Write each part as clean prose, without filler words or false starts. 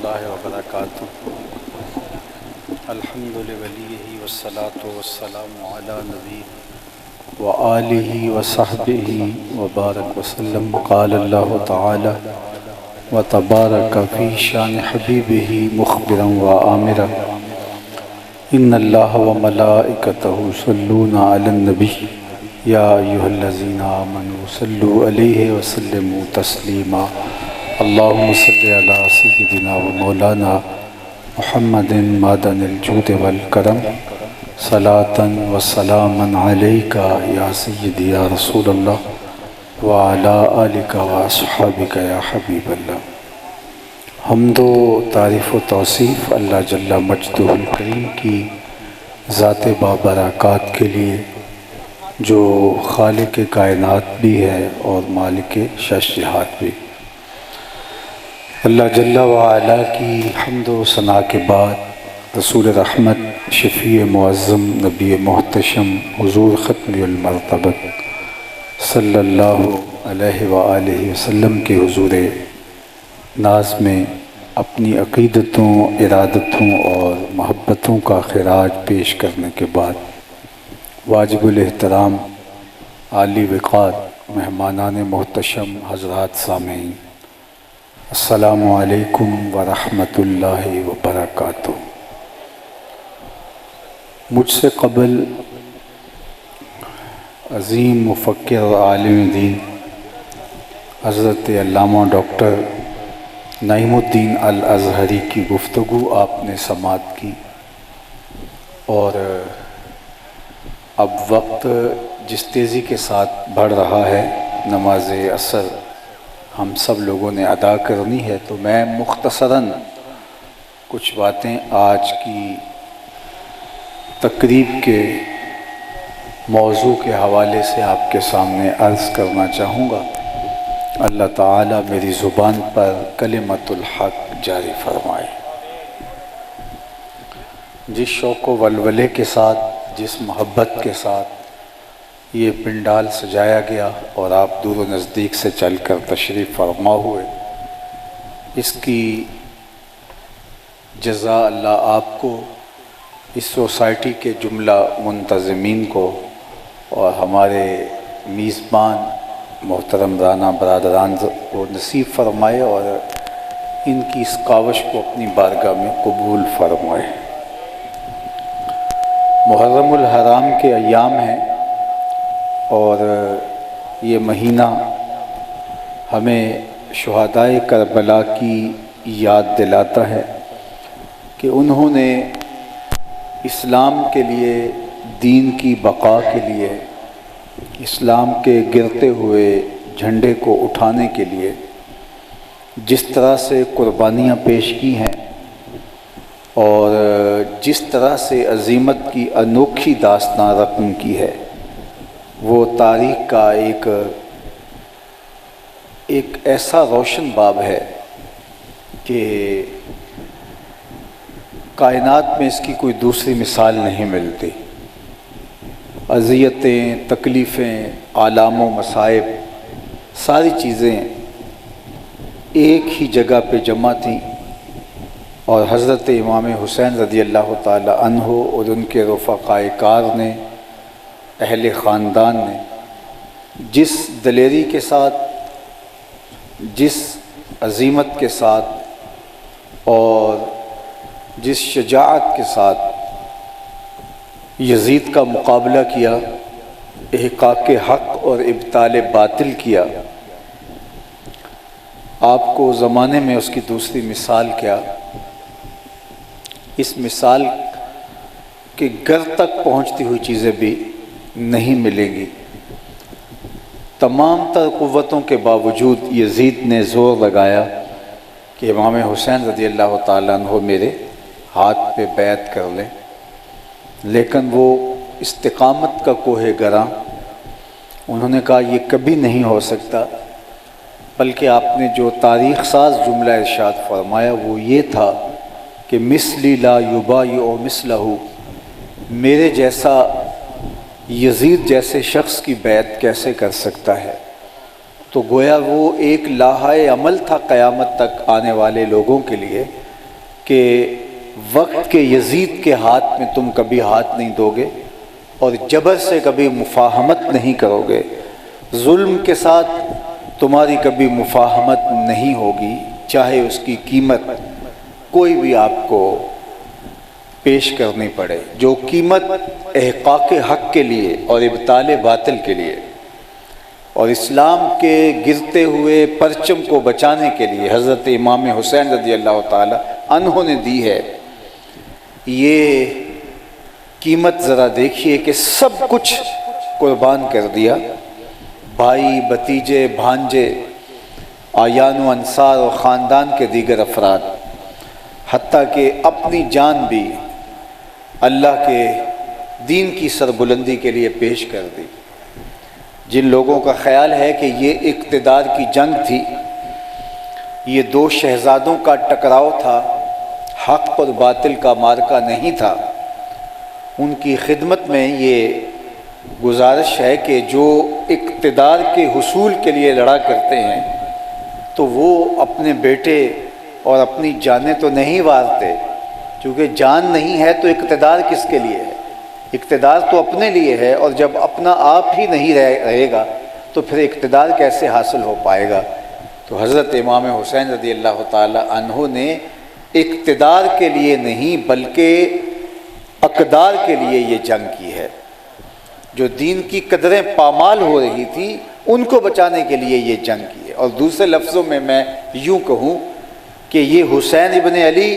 اللہ وبرکاتہ۔ الحمد لولیہ والصلاة والسلام علی نبی وآلہ وصحبہ وبارک وسلم۔ قال اللہ تعالی وتبارک فی شان حبیبہ مخبرا وآمرا ان اللہ وملائکتہ یصلون علی النبی یا ایھا الذین آمنوا صلوا علیہ وسلموا تسلیما۔ اللہم صلی علی سیدنا و مولانا محمد معدن الجود والکرم صلاۃ و سلاما علیک یا سیدی یا رسول اللہ وعلی آلک و اصحابک یا حبیب اللہ۔ حمد و تعریف و توصیف اللہ جل مجدہ الکریم کی ذات بابرکات کے لیے جو خالق کائنات بھی ہے اور مالک شش جہات بھی۔ اللہ جل وعلا کی حمد و ثنا کے بعد رسول رحمت شفیع معظم نبی محتشم حضور ختم المرتبت صلی اللہ علیہ وآلہ وسلم کے حضور ناز میں اپنی عقیدتوں، ارادتوں اور محبتوں کا خراج پیش کرنے کے بعد واجب الاحترام عالی وقار مہمانان محتشم حضرات سامعین، السلام علیکم ورحمۃ اللہ وبرکاتہ۔ مجھ سے قبل عظیم مفکر اور عالم دین حضرت علامہ ڈاکٹر نعیم الدین الازہری کی گفتگو آپ نے سماعت کی، اور اب وقت جس تیزی کے ساتھ بڑھ رہا ہے، نماز عصر ہم سب لوگوں نے ادا کرنی ہے، تو میں مختصراً کچھ باتیں آج کی تقریب کے موضوع کے حوالے سے آپ کے سامنے عرض کرنا چاہوں گا۔ اللہ تعالیٰ میری زبان پر کلمت الحق جاری فرمائے۔ جس شوق و ولولے کے ساتھ، جس محبت کے ساتھ یہ پنڈال سجایا گیا اور آپ دور و نزدیک سے چل کر تشریف فرما ہوئے، اس کی جزا اللہ آپ کو، اس سوسائٹی کے جملہ منتظمین کو اور ہمارے میزبان محترم رانا برادران کو نصیب فرمائے، اور ان کی اس کاوش کو اپنی بارگاہ میں قبول فرمائے۔ محرم الحرام کے ایام ہیں، اور یہ مہینہ ہمیں شہدائے کربلا کی یاد دلاتا ہے کہ انہوں نے اسلام کے لیے، دین کی بقا کے لیے، اسلام کے گرتے ہوئے جھنڈے کو اٹھانے کے لیے جس طرح سے قربانیاں پیش کی ہیں، اور جس طرح سے عظیمت کی انوکھی داستاں رقم کی ہے، وہ تاریخ کا ایک ایسا روشن باب ہے کہ کائنات میں اس کی کوئی دوسری مثال نہیں ملتی۔ اذیتیں، تکلیفیں، آلام و مصائب، ساری چیزیں ایک ہی جگہ پہ جمع تھیں، اور حضرت امام حسین رضی اللہ تعالی عنہ اور ان کے رفقائے کار نے، اہل خاندان نے جس دلیری کے ساتھ، جس عظیمت کے ساتھ اور جس شجاعت کے ساتھ یزید کا مقابلہ کیا، احقاق حق اور ابطال باطل کیا، آپ کو زمانے میں اس کی دوسری مثال کیا، اس مثال کے گھر تک پہنچتی ہوئی چیزیں بھی نہیں ملیں گی۔ تمام تر قوتوں کے باوجود یزید نے زور لگایا کہ امام حسین رضی اللہ تعالیٰ عنہ میرے ہاتھ پہ بیعت کر لیں، لیکن وہ استقامت کا کوہ گراں، انہوں نے کہا یہ کبھی نہیں ہو سکتا، بلکہ آپ نے جو تاریخ ساز جملہ ارشاد فرمایا وہ یہ تھا کہ مثلی لا یبایع مثلہ، میرے جیسا یزید جیسے شخص کی بیعت کیسے کر سکتا ہے؟ تو گویا وہ ایک لاحہ عمل تھا قیامت تک آنے والے لوگوں کے لیے کہ وقت کے یزید کے ہاتھ میں تم کبھی ہاتھ نہیں دو گے اور جبر سے کبھی مفاہمت نہیں کرو گے، ظلم کے ساتھ تمہاری کبھی مفاہمت نہیں ہوگی، چاہے اس کی قیمت کوئی بھی آپ کو پیش کرنی پڑے، جو قیمت احقاق حق کے لیے اور ابطال باطل کے لیے اور اسلام کے گرتے ہوئے پرچم کو بچانے کے لیے حضرت امام حسین رضی اللہ تعالی عنہ نے دی ہے، یہ قیمت ذرا دیکھیے کہ سب کچھ قربان کر دیا، بھائی، بھتیجے، بھانجے، اعیان و انصار اور خاندان کے دیگر افراد، حتیٰ کہ اپنی جان بھی اللہ کے دین کی سربلندی کے لیے پیش کر دی۔ جن لوگوں کا خیال ہے کہ یہ اقتدار کی جنگ تھی، یہ دو شہزادوں کا ٹکراؤ تھا، حق اور باطل کا معرکہ نہیں تھا، ان کی خدمت میں یہ گزارش ہے کہ جو اقتدار کے حصول کے لیے لڑا کرتے ہیں تو وہ اپنے بیٹے اور اپنی جانیں تو نہیں وارتے، چونکہ جان نہیں ہے تو اقتدار کس کے لیے ہے؟ اقتدار تو اپنے لیے ہے، اور جب اپنا آپ ہی نہیں رہے گا تو پھر اقتدار کیسے حاصل ہو پائے گا؟ تو حضرت امام حسین رضی اللہ تعالی عنہ نے اقتدار کے لیے نہیں بلکہ اقدار کے لیے یہ جنگ کی ہے۔ جو دین کی قدریں پامال ہو رہی تھی ان کو بچانے کے لیے یہ جنگ کی ہے۔ اور دوسرے لفظوں میں میں یوں کہوں کہ یہ حسین ابن علی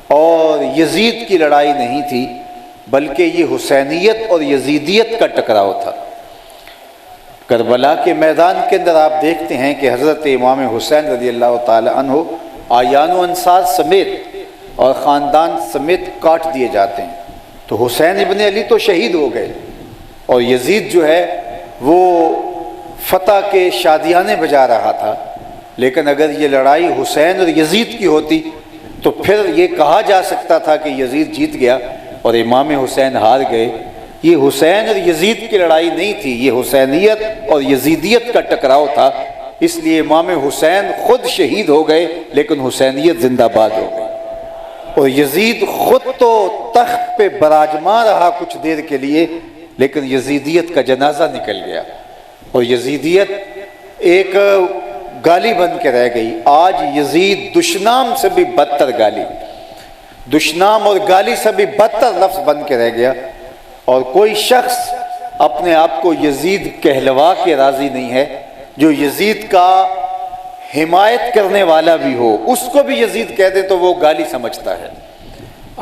اور یزید کی لڑائی نہیں تھی، بلکہ یہ حسینیت اور یزیدیت کا ٹکراؤ تھا۔ کربلا کے میدان کے اندر آپ دیکھتے ہیں کہ حضرت امام حسین رضی اللہ تعالی عنہ اعیان و انصار سمیت اور خاندان سمیت کاٹ دیے جاتے ہیں۔ تو حسین ابن علی تو شہید ہو گئے، اور یزید جو ہے وہ فتح کے شادیانے بجا رہا تھا، لیکن اگر یہ لڑائی حسین اور یزید کی ہوتی تو پھر یہ کہا جا سکتا تھا کہ یزید جیت گیا اور امام حسین ہار گئے۔ یہ حسین اور یزید کی لڑائی نہیں تھی، یہ حسینیت اور یزیدیت کا ٹکراؤ تھا، اس لیے امام حسین خود شہید ہو گئے لیکن حسینیت زندہ باد ہو گئی، اور یزید خود تو تخت پہ براجمان رہا کچھ دیر کے لیے لیکن یزیدیت کا جنازہ نکل گیا، اور یزیدیت ایک گالی بن کے رہ گئی۔ آج یزید دشنام سے بھی بدتر گالی، دشنام اور گالی سے بھی بدتر لفظ بن کے رہ گیا، اور کوئی شخص اپنے آپ کو یزید کہلوا کے راضی نہیں ہے۔ جو یزید کا حمایت کرنے والا بھی ہو اس کو بھی یزید کہہ دے تو وہ گالی سمجھتا ہے۔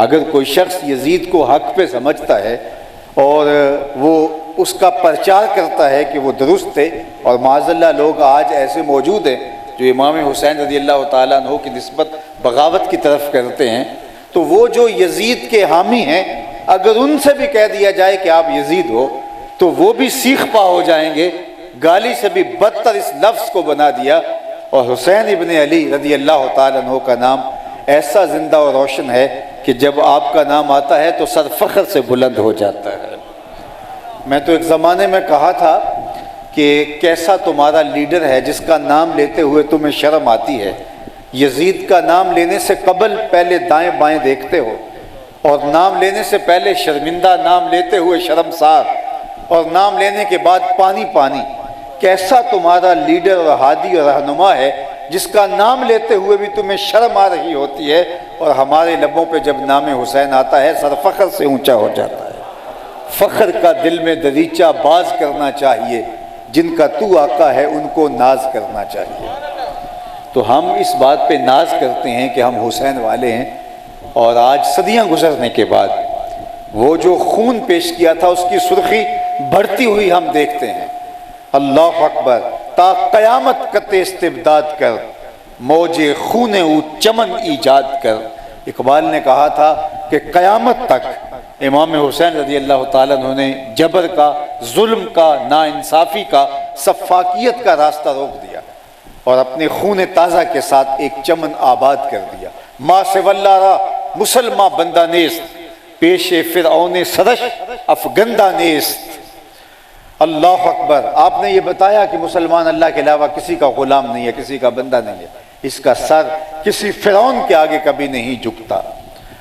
اگر کوئی شخص یزید کو حق پہ سمجھتا ہے اور وہ اس کا پرچار کرتا ہے کہ وہ درست تھے، اور معاذ اللہ لوگ آج ایسے موجود ہیں جو امام حسین رضی اللہ تعالیٰ عنہ کی نسبت بغاوت کی طرف کرتے ہیں، تو وہ جو یزید کے حامی ہیں اگر ان سے بھی کہہ دیا جائے کہ آپ یزید ہو تو وہ بھی سیخ پا ہو جائیں گے، گالی سے بھی بدتر اس لفظ کو بنا دیا۔ اور حسین ابن علی رضی اللہ تعالیٰ عنہ کا نام ایسا زندہ اور روشن ہے کہ جب آپ کا نام آتا ہے تو سر فخر سے بلند ہو جاتا ہے۔ میں تو ایک زمانے میں کہا تھا کہ کیسا تمہارا لیڈر ہے جس کا نام لیتے ہوئے تمہیں شرم آتی ہے، یزید کا نام لینے سے قبل پہلے دائیں بائیں دیکھتے ہو، اور نام لینے سے پہلے شرمندہ، نام لیتے ہوئے شرمسار، اور نام لینے کے بعد پانی پانی۔ کیسا تمہارا لیڈر اور ہادی اور رہنما ہے جس کا نام لیتے ہوئے بھی تمہیں شرم آ رہی ہوتی ہے، اور ہمارے لبوں پہ جب نام حسین آتا ہے سر فخر سے اونچا ہو جاتا ہے۔ فخر کا دل میں دریچہ باز کرنا چاہیے، جن کا تو آقا ہے ان کو ناز کرنا چاہیے۔ تو ہم اس بات پہ ناز کرتے ہیں کہ ہم حسین والے ہیں، اور آج صدیاں گزرنے کے بعد وہ جو خون پیش کیا تھا اس کی سرخی بڑھتی ہوئی ہم دیکھتے ہیں۔ اللہ اکبر، تا قیامت قط استبداد کر، موج خون او چمن ایجاد کر۔ اقبال نے کہا تھا کہ قیامت تک امام حسین رضی اللہ تعالیٰ عنہ نے جبر کا، ظلم کا، ناانصافی کا، سفاکیت کا راستہ روک دیا اور اپنے خون تازہ کے ساتھ ایک چمن آباد کر دیا۔ ما سے واللہ را مسلمہ بندہ نیست، پیش فرعون سرش افگندہ نیست۔ اللہ اکبر، آپ نے یہ بتایا کہ مسلمان اللہ کے علاوہ کسی کا غلام نہیں ہے، کسی کا بندہ نہیں ہے، اس کا سر کسی فرعون کے آگے کبھی نہیں جھکتا۔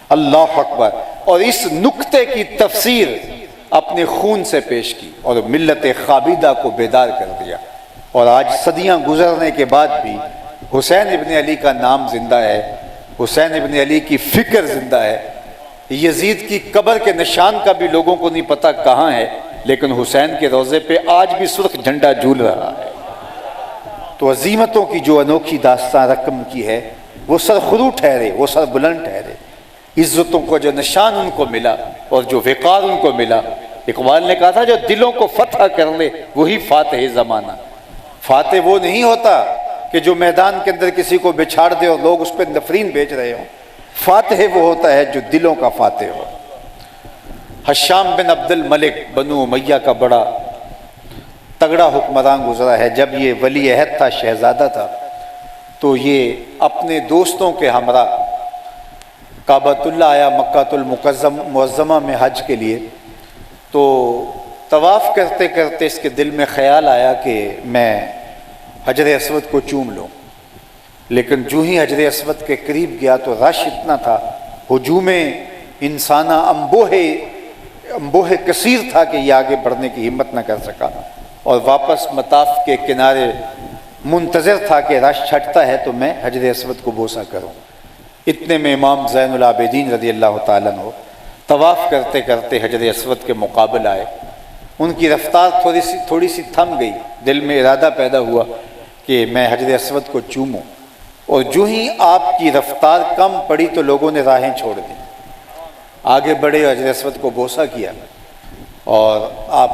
اللہ اکبر۔ اور اس نکتے کی تفسیر اپنے خون سے پیش کی اور ملت خابیدہ کو بیدار کر دیا۔ اور آج صدیاں گزرنے کے بعد بھی حسین ابن علی کا نام زندہ ہے، حسین ابن علی کی فکر زندہ ہے۔ یزید کی قبر کے نشان کا بھی لوگوں کو نہیں پتہ کہاں ہے، لیکن حسین کے روضے پہ آج بھی سرخ جھنڈا جھول رہا ہے۔ تو عظیمتوں کی جو انوکھی داستان رقم کی ہے، وہ سرخرو ٹھہرے، وہ سر بلند ٹھہرے۔ عزتوں کو جو نشان ان کو ملا اور جو وقار ان کو ملا، اقبال نے کہا تھا جو دلوں کو فتح کر لے وہی فاتح زمانہ۔ فاتح وہ نہیں ہوتا کہ جو میدان کے اندر کسی کو بچھاڑ دے اور لوگ اس پہ نفرین بیچ رہے ہوں۔ فاتح وہ ہوتا ہے جو دلوں کا فاتح ہو۔ حشام بن عبد الملک بنو امیہ کا بڑا تگڑا حکمران گزرا ہے۔ جب یہ ولی عہد تھا، شہزادہ تھا، تو یہ اپنے دوستوں کے ہمراہ کعبۃ اللہ آیا، مکۃ المعظمہ میں حج کے لیے۔ تو طواف کرتے کرتے اس کے دل میں خیال آیا کہ میں حجر اسود کو چوم لوں، لیکن جو ہی حجر اسود کے قریب گیا تو رش اتنا تھا، ہجوم انسانہ انبوہ کثیر تھا کہ یہ آگے بڑھنے کی ہمت نہ کر سکا، اور واپس مطاف کے کنارے منتظر تھا کہ رش چھٹتا ہے تو میں حجر اسود کو بوسہ کروں۔ اتنے میں امام زین العابدین رضی اللہ تعالیٰ عنہ طواف کرتے کرتے حجر اسود کے مقابل آئے۔ ان کی رفتار تھوڑی سی تھم گئی، دل میں ارادہ پیدا ہوا کہ میں حجر اسود کو چوموں، اور جو ہی آپ کی رفتار کم پڑی تو لوگوں نے راہیں چھوڑ دی، آگے بڑھے، حجر اسود کو بوسہ کیا اور آپ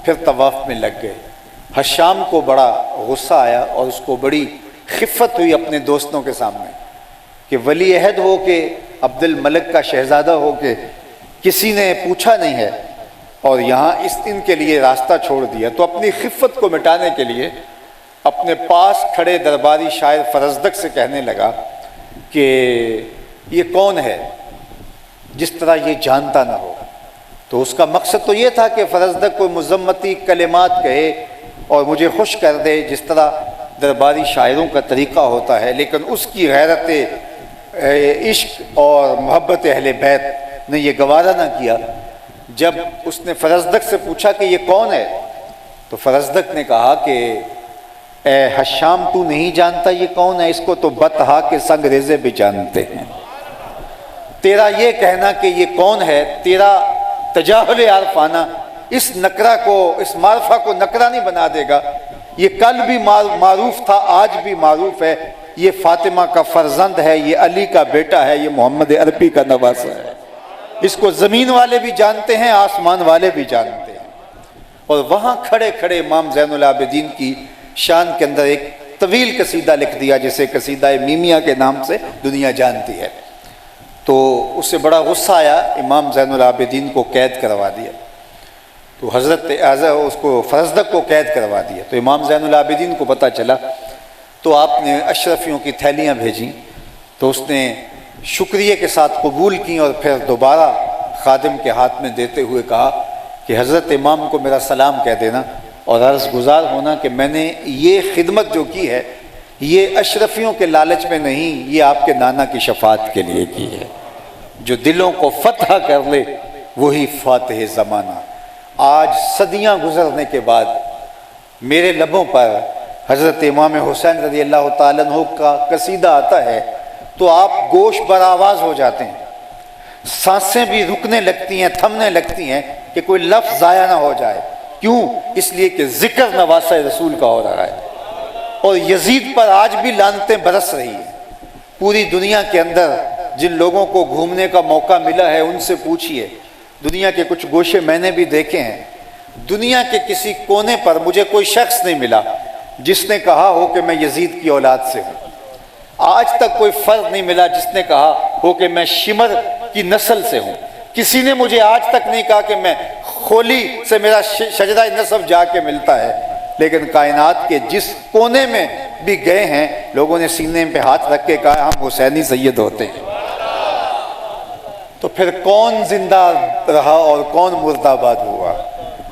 پھر طواف میں لگ گئے۔ حشام کو بڑا غصہ آیا اور اس کو بڑی خفت ہوئی اپنے دوستوں کے سامنے کہ ولی عہد ہو کے، عبد الملک کا شہزادہ ہو کے کسی نے پوچھا نہیں ہے اور یہاں ان کے لیے راستہ چھوڑ دیا۔ تو اپنی خفت کو مٹانے کے لیے اپنے پاس کھڑے درباری شاعر فرزدق سے کہنے لگا کہ یہ کون ہے جس طرح یہ جانتا نہ ہو۔ تو اس کا مقصد تو یہ تھا کہ فرزدق کوئی مذمتی کلمات کہے اور مجھے خوش کر دے، جس طرح درباری شاعروں کا طریقہ ہوتا ہے، لیکن اس کی غیرت عشق اور محبت اہل بیت نے یہ گوارا نہ کیا۔ جب اس نے فرزدق سے پوچھا کہ یہ کون ہے، تو فرزدق نے کہا کہ اے حشام، تو نہیں جانتا یہ کون ہے؟ اس کو تو بطحا کے سنگ ریزے بھی جانتے ہیں۔ تیرا یہ کہنا کہ یہ کون ہے، تیرا تجاہل عارفانہ اس نکرہ کو، اس معرفہ کو نکرہ نہیں بنا دے گا۔ یہ کل بھی معروف تھا، آج بھی معروف ہے۔ یہ فاطمہ کا فرزند ہے، یہ علی کا بیٹا ہے، یہ محمد عربی کا نواسہ ہے۔ اس کو زمین والے بھی جانتے ہیں، آسمان والے بھی جانتے ہیں۔ اور وہاں کھڑے کھڑے امام زین العابدین کی شان کے اندر ایک طویل قصیدہ لکھ دیا، جسے قصیدہ میمیہ کے نام سے دنیا جانتی ہے۔ تو اس سے بڑا غصہ آیا، امام زین العابدین کو قید کروا دیا۔ تو حضرت اس کو فرزدق کو قید کروا دیا۔ تو امام زین العابدین کو پتہ چلا، تو آپ نے اشرفیوں کی تھیلیاں بھیجیں، تو اس نے شکریہ کے ساتھ قبول کی اور پھر دوبارہ خادم کے ہاتھ میں دیتے ہوئے کہا کہ حضرت امام کو میرا سلام کہہ دینا اور عرض گزار ہونا کہ میں نے یہ خدمت جو کی ہے یہ اشرفیوں کے لالچ میں نہیں، یہ آپ کے نانا کی شفاعت کے لیے کی ہے۔ جو دلوں کو فتح کر لے وہی فاتح زمانہ۔ آج صدیاں گزرنے کے بعد میرے لبوں پر حضرت امام حسین رضی اللہ تعالیٰ عنہ کا قصیدہ آتا ہے تو آپ گوش بر آواز ہو جاتے ہیں، سانسیں بھی رکنے لگتی ہیں، تھمنے لگتی ہیں کہ کوئی لفظ ضائع نہ ہو جائے۔ کیوں؟ اس لیے کہ ذکر نواسہ رسول کا ہو رہا ہے، اور یزید پر آج بھی لعنتیں برس رہی ہیں۔ پوری دنیا کے اندر جن لوگوں کو گھومنے کا موقع ملا ہے ان سے پوچھئے، دنیا کے کچھ گوشے میں نے بھی دیکھے ہیں، دنیا کے کسی کونے پر مجھے کوئی شخص نہیں ملا جس نے کہا ہو کہ میں یزید کی اولاد سے ہوں۔ آج تک کوئی فرد نہیں ملا جس نے کہا ہو کہ میں شمر کی نسل سے ہوں۔ کسی نے مجھے آج تک نہیں کہا کہ میں خولی سے میرا شجرہ نسب جا کے ملتا ہے، لیکن کائنات کے جس کونے میں بھی گئے ہیں لوگوں نے سینے پہ ہاتھ رکھ کے کہا ہم حسینی سید ہوتے ہیں۔ تو پھر کون زندہ رہا اور کون مردہ آباد ہوا؟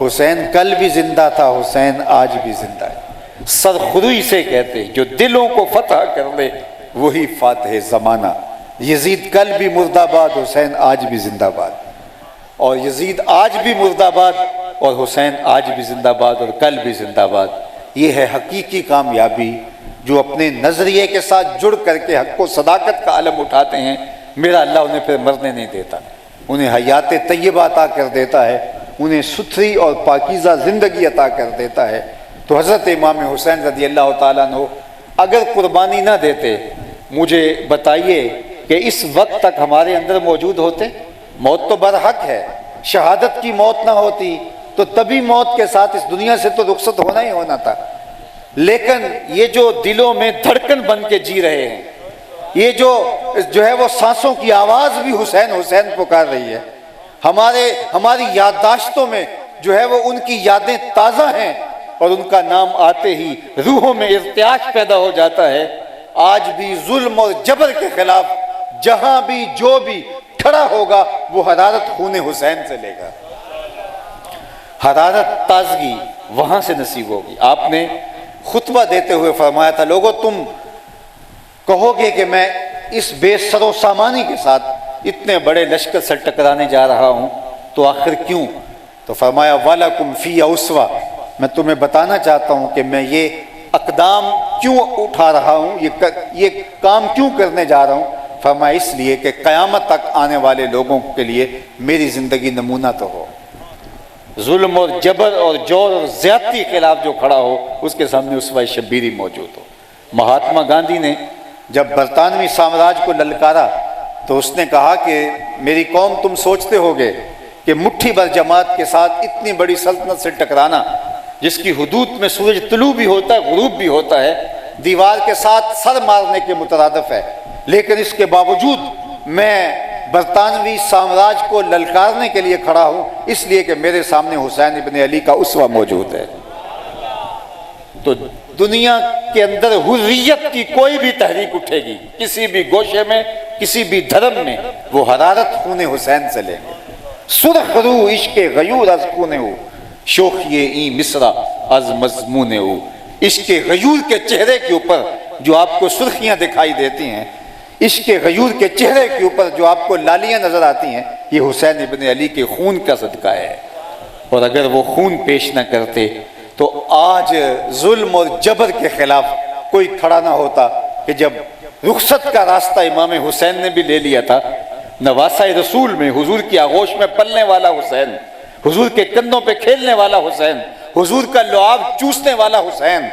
حسین کل بھی زندہ تھا، حسین آج بھی زندہ ہے۔ سرخروئی سے کہتے جو دلوں کو فتح کر لے وہی فاتح زمانہ۔ یزید کل بھی مرد آباد، حسین آج بھی زندہ باد، اور یزید آج بھی مرد آباد اور حسین آج بھی زندہ باد اور کل بھی زندہ باد۔ یہ ہے حقیقی کامیابی، جو اپنے نظریے کے ساتھ جڑ کر کے حق و صداقت کا علم اٹھاتے ہیں، میرا اللہ انہیں پھر مرنے نہیں دیتا، انہیں حیات طیبہ عطا کر دیتا ہے، انہیں ستھری اور پاکیزہ زندگی عطا کر دیتا ہے۔ تو حضرت امام حسین رضی اللہ تعالیٰ عنہ اگر قربانی نہ دیتے، مجھے بتائیے کہ اس وقت تک ہمارے اندر موجود ہوتے؟ موت تو برحق ہے، شہادت کی موت نہ ہوتی تو تبھی موت کے ساتھ اس دنیا سے تو رخصت ہونا ہی ہونا تھا۔ لیکن یہ جو دلوں میں دھڑکن بن کے جی رہے ہیں، یہ جو ہے وہ سانسوں کی آواز بھی حسین حسین پکار رہی ہے، ہماری یادداشتوں میں جو ہے وہ ان کی یادیں تازہ ہیں، اور ان کا نام آتے ہی روحوں میں ارتعاش پیدا ہو جاتا ہے۔ آج بھی ظلم اور جبر کے خلاف جہاں بھی جو بھی کھڑا ہوگا وہ حرارت خون حسین سے لے گا، حرارت تازگی وہاں سے نصیب ہوگی۔ آپ نے خطبہ دیتے ہوئے فرمایا تھا، لوگو تم کہو گے کہ میں اس بے سر و سامانی کے ساتھ اتنے بڑے لشکر سے ٹکرانے جا رہا ہوں، تو آخر کیوں؟ تو فرمایا وَلَكُمْ فِي أُسْوَةٌ، میں تمہیں بتانا چاہتا ہوں کہ میں یہ اقدام کیوں اٹھا رہا ہوں، یہ کام کیوں کرنے جا رہا ہوں۔ فرمایا اس لیے کہ قیامت تک آنے والے لوگوں کے لیے میری زندگی نمونہ تو ہو، ظلم اور جبر اور جور اور زیادتی کے خلاف جو کھڑا ہو اس کے سامنے اسوہ شبیری موجود ہو۔ مہاتما گاندھی نے جب برطانوی سامراج کو للکارا تو اس نے کہا کہ میری قوم، تم سوچتے ہوگے کہ مٹھی بھر جماعت کے ساتھ اتنی بڑی سلطنت سے ٹکرانا، جس کی حدود میں سورج طلوع بھی ہوتا ہے غروب بھی ہوتا ہے، دیوار کے ساتھ سر مارنے کے مترادف ہے، لیکن اس کے باوجود میں برطانوی سامراج کو للکارنے کے لیے کھڑا ہوں، اس لیے کہ میرے سامنے حسین ابن علی کا اسوہ موجود ہے۔ تو دنیا کے اندر حریت کی کوئی بھی تحریک اٹھے گی، کسی بھی گوشے میں، کسی بھی دھرم میں، وہ حرارت خون حسین سے لیں گے۔ سرخ رو عشق غیور از خون ہو، شوخی این مصرع از مضمون ہو۔ عشق غیور کے چہرے کے اوپر جو آپ کو سرخیاں دکھائی دیتی ہیں، عشق غیور کے چہرے کے اوپر جو آپ کو لالیاں نظر آتی ہیں، یہ حسین ابن علی کے خون کا صدقہ ہے۔ اور اگر وہ خون پیش نہ کرتے تو آج ظلم اور جبر کے خلاف کوئی کھڑا نہ ہوتا، کہ جب رخصت کا راستہ امام حسین نے بھی لے لیا تھا، نواسہ رسول میں حضور کی آغوش میں پلنے والا حسین، حضور کے کندھوں پہ کھیلنے والا حسین، حضور کا لعاب چوسنے والا حسین،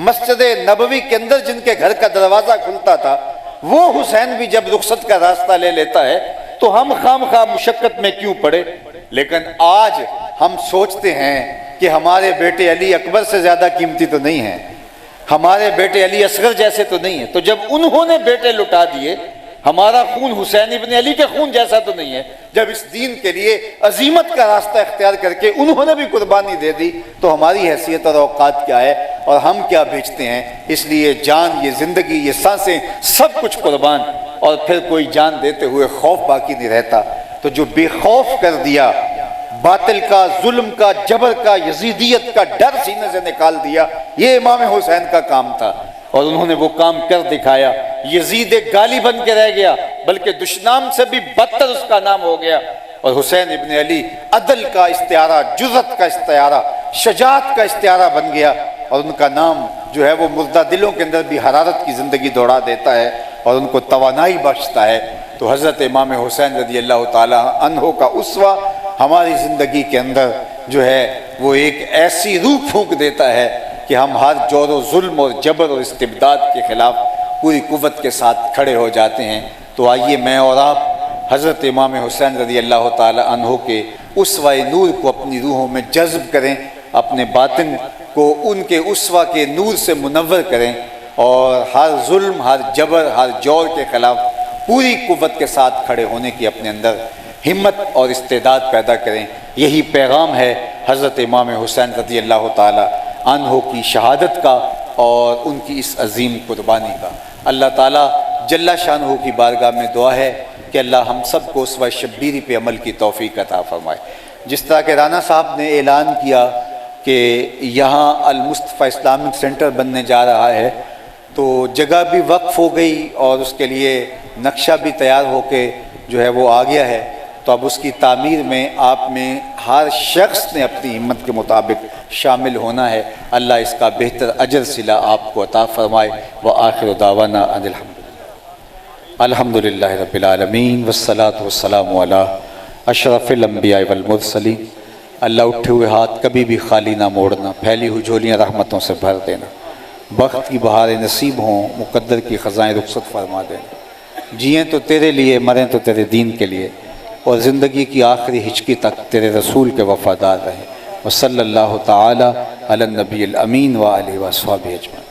مسجد نبوی کے اندر جن کے گھر کا دروازہ کھلتا تھا، وہ حسین بھی جب رخصت کا راستہ لے لیتا ہے تو ہم خواہ مشقت میں کیوں پڑے؟ لیکن آج ہم سوچتے ہیں کہ ہمارے بیٹے علی اکبر سے زیادہ قیمتی تو نہیں ہیں، ہمارے بیٹے علی اصغر جیسے تو نہیں ہیں، تو جب انہوں نے بیٹے لٹا دیے، ہمارا خون حسین ابن علی کے خون جیسا تو نہیں ہے، جب اس دین کے لیے عظیمت کا راستہ اختیار کر کے انہوں نے بھی قربانی دے دی، تو ہماری حیثیت اور اوقات کیا ہے اور ہم کیا بیچتے ہیں؟ اس لیے جان، یہ زندگی، یہ سانسیں، سب کچھ قربان، اور پھر کوئی جان دیتے ہوئے خوف باقی نہیں رہتا۔ تو جو بے خوف کر دیا، باطل کا، ظلم کا، جبر کا، یزیدیت کا ڈر سینے سے نکال دیا، یہ امام حسین کا کام تھا، اور انہوں نے وہ کام کر دکھایا۔ یزید ایک گالی بن کے رہ گیا، بلکہ دشنام سے بھی بدتر اس کا نام ہو گیا، اور حسین ابن علی عدل کا استعارہ، جرأت کا استعارہ، شجاعت کا استعارہ بن گیا، اور ان کا نام جو ہے وہ مردہ دلوں کے اندر بھی حرارت کی زندگی دوڑا دیتا ہے اور ان کو توانائی بخشتا ہے۔ تو حضرت امام حسین رضی اللہ تعالی عنہ کا اسوہ ہماری زندگی کے اندر جو ہے وہ ایک ایسی روح پھونک دیتا ہے کہ ہم ہر جور و ظلم اور جبر اور استبداد کے خلاف پوری قوت کے ساتھ کھڑے ہو جاتے ہیں۔ تو آئیے میں اور آپ حضرت امام حسین رضی اللہ تعالی عنہ کے اسوہ نور کو اپنی روحوں میں جذب کریں، اپنے باطن کو ان کے اسوہ کے نور سے منور کریں، اور ہر ظلم، ہر جبر، ہر جور کے خلاف پوری قوت کے ساتھ کھڑے ہونے کی اپنے اندر ہمت اور استعداد پیدا کریں۔ یہی پیغام ہے حضرت امام حسین رضی اللہ تعالی عنہ کی شہادت کا اور ان کی اس عظیم قربانی کا۔ اللہ تعالیٰ جل شانہ کی بارگاہ میں دعا ہے کہ اللہ ہم سب کو اسوہ شبیری پہ عمل کی توفیق عطا فرمائے۔ جس طرح کہ رانا صاحب نے اعلان کیا کہ یہاں المصطفیٰ اسلامک سینٹر بننے جا رہا ہے، تو جگہ بھی وقف ہو گئی اور اس کے لیے نقشہ بھی تیار ہو کے جو ہے وہ آ گیا ہے، تو اب اس کی تعمیر میں آپ میں ہر شخص نے اپنی ہمت کے مطابق شامل ہونا ہے۔ اللہ اس کا بہتر اجر صلہ آپ کو عطا فرمائے۔ وآخر دعوانا ان الحمدللہ رب العالمین والصلاة والسلام علی اشرف الانبیاء والمرسلین۔ اللہ اٹھے ہوئے ہاتھ کبھی بھی خالی نہ موڑنا، پھیلی ہوئی جھولیاں رحمتوں سے بھر دینا، وقت کی بہاریں نصیب ہوں، مقدر کی خزائیں رخصت فرما دینا، جئیں تو تیرے لیے، مریں تو تیرے دین کے لیے، اور زندگی کی آخری ہچکی تک تیرے رسول کے وفادار رہیں۔ وصلی اللہ تعالی علی النبی الامین وآلہ وصحبہ اجمعین۔